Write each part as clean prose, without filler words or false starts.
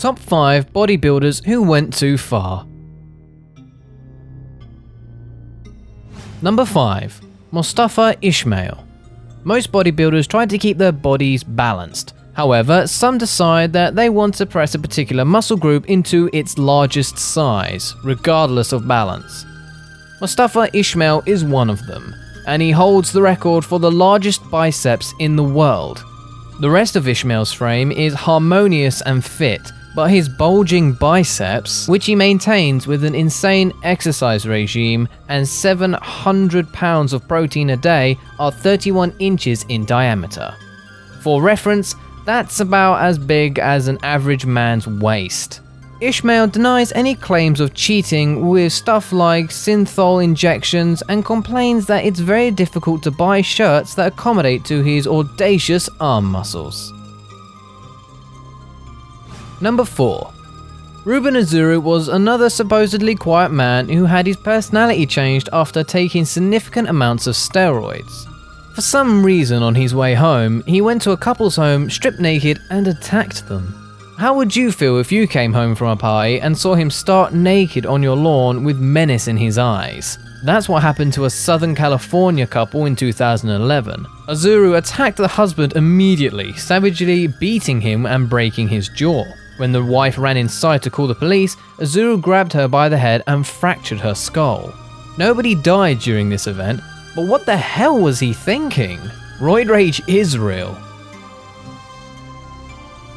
Top 5 bodybuilders who went too far. Number 5. Mustafa Ishmael. Most bodybuilders try to keep their bodies balanced. However, some decide that they want to press a particular muscle group into its largest size, regardless of balance. Mustafa Ishmael is one of them, and he holds the record for the largest biceps in the world. The rest of Ishmael's frame is harmonious and fit, but his bulging biceps, which he maintains with an insane exercise regime and 700 pounds of protein a day, are 31 inches in diameter. For reference, that's about as big as an average man's waist. Ishmael denies any claims of cheating with stuff like synthol injections and complains that it's very difficult to buy shirts that accommodate to his audacious arm muscles. Number 4. Ruben Azul was another supposedly quiet man who had his personality changed after taking significant amounts of steroids. For some reason on his way home, he went to a couple's home, stripped naked, and attacked them. How would you feel if you came home from a party and saw him stark naked on your lawn with menace in his eyes? That's what happened to a Southern California couple in 2011. Azul attacked the husband immediately, savagely beating him and breaking his jaw. When the wife ran inside to call the police, Azul grabbed her by the head and fractured her skull. Nobody died during this event, but what the hell was he thinking? Roid rage is real.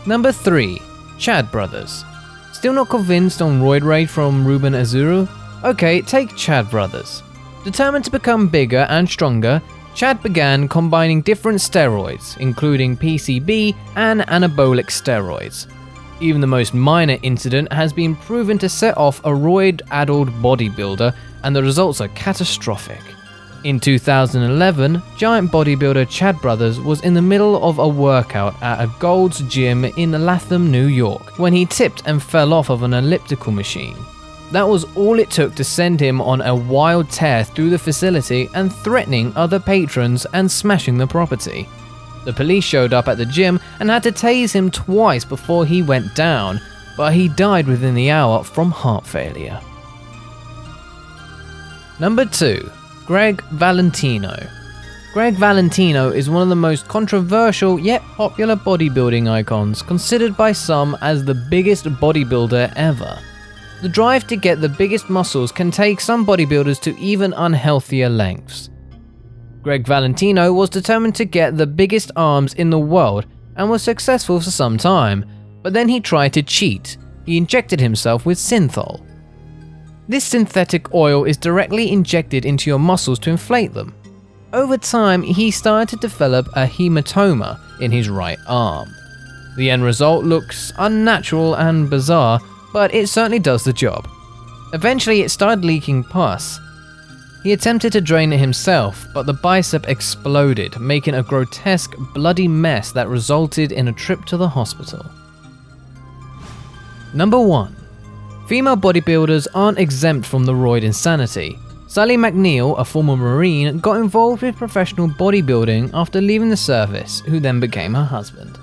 Number 3. Chad Brothers. Still not convinced on roid rage from Ruben Azul? Okay, take Chad Brothers. Determined to become bigger and stronger, Chad began combining different steroids, including PCB and anabolic steroids. Even the most minor incident has been proven to set off a roid-addled bodybuilder, and the results are catastrophic. In 2011, giant bodybuilder Chad Brothers was in the middle of a workout at a Gold's Gym in Latham, New York, when he tipped and fell off of an elliptical machine. That was all it took to send him on a wild tear through the facility and threatening other patrons and smashing the property. The police showed up at the gym and had to tase him twice before he went down, but he died within the hour from heart failure. Number 2. Gregg Valentino. Gregg Valentino is one of the most controversial yet popular bodybuilding icons, considered by some as the biggest bodybuilder ever. The drive to get the biggest muscles can take some bodybuilders to even unhealthier lengths. Gregg Valentino was determined to get the biggest arms in the world and was successful for some time, but then he tried to cheat. He injected himself with synthol. This synthetic oil is directly injected into your muscles to inflate them. Over time, he started to develop a hematoma in his right arm. The end result looks unnatural and bizarre, but it certainly does the job. Eventually, it started leaking pus. He attempted to drain it himself, but the bicep exploded, making a grotesque, bloody mess that resulted in a trip to the hospital. Number 1. Female bodybuilders aren't exempt from the roid insanity. Sally McNeil, a former Marine, got involved with professional bodybuilding after leaving the service, who then became her husband.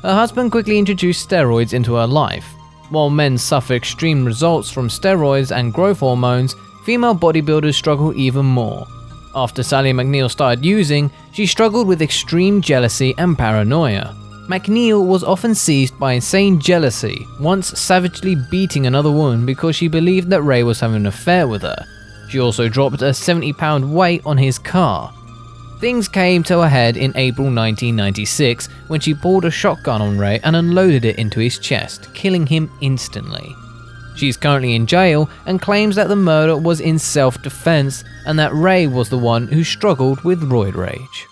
Her husband quickly introduced steroids into her life. While men suffer extreme results from steroids and growth hormones, female bodybuilders struggle even more. After Sally McNeil started using, she struggled with extreme jealousy and paranoia. McNeil was often seized by insane jealousy, once savagely beating another woman because she believed that Ray was having an affair with her. She also dropped a 70-pound weight on his car. Things came to a head in April 1996 when she pulled a shotgun on Ray and unloaded it into his chest, killing him instantly. She's currently in jail and claims that the murder was in self-defense and that Ray was the one who struggled with roid rage.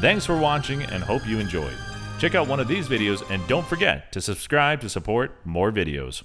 Thanks for watching and hope you enjoyed. Check out one of these videos and don't forget to subscribe to support more videos.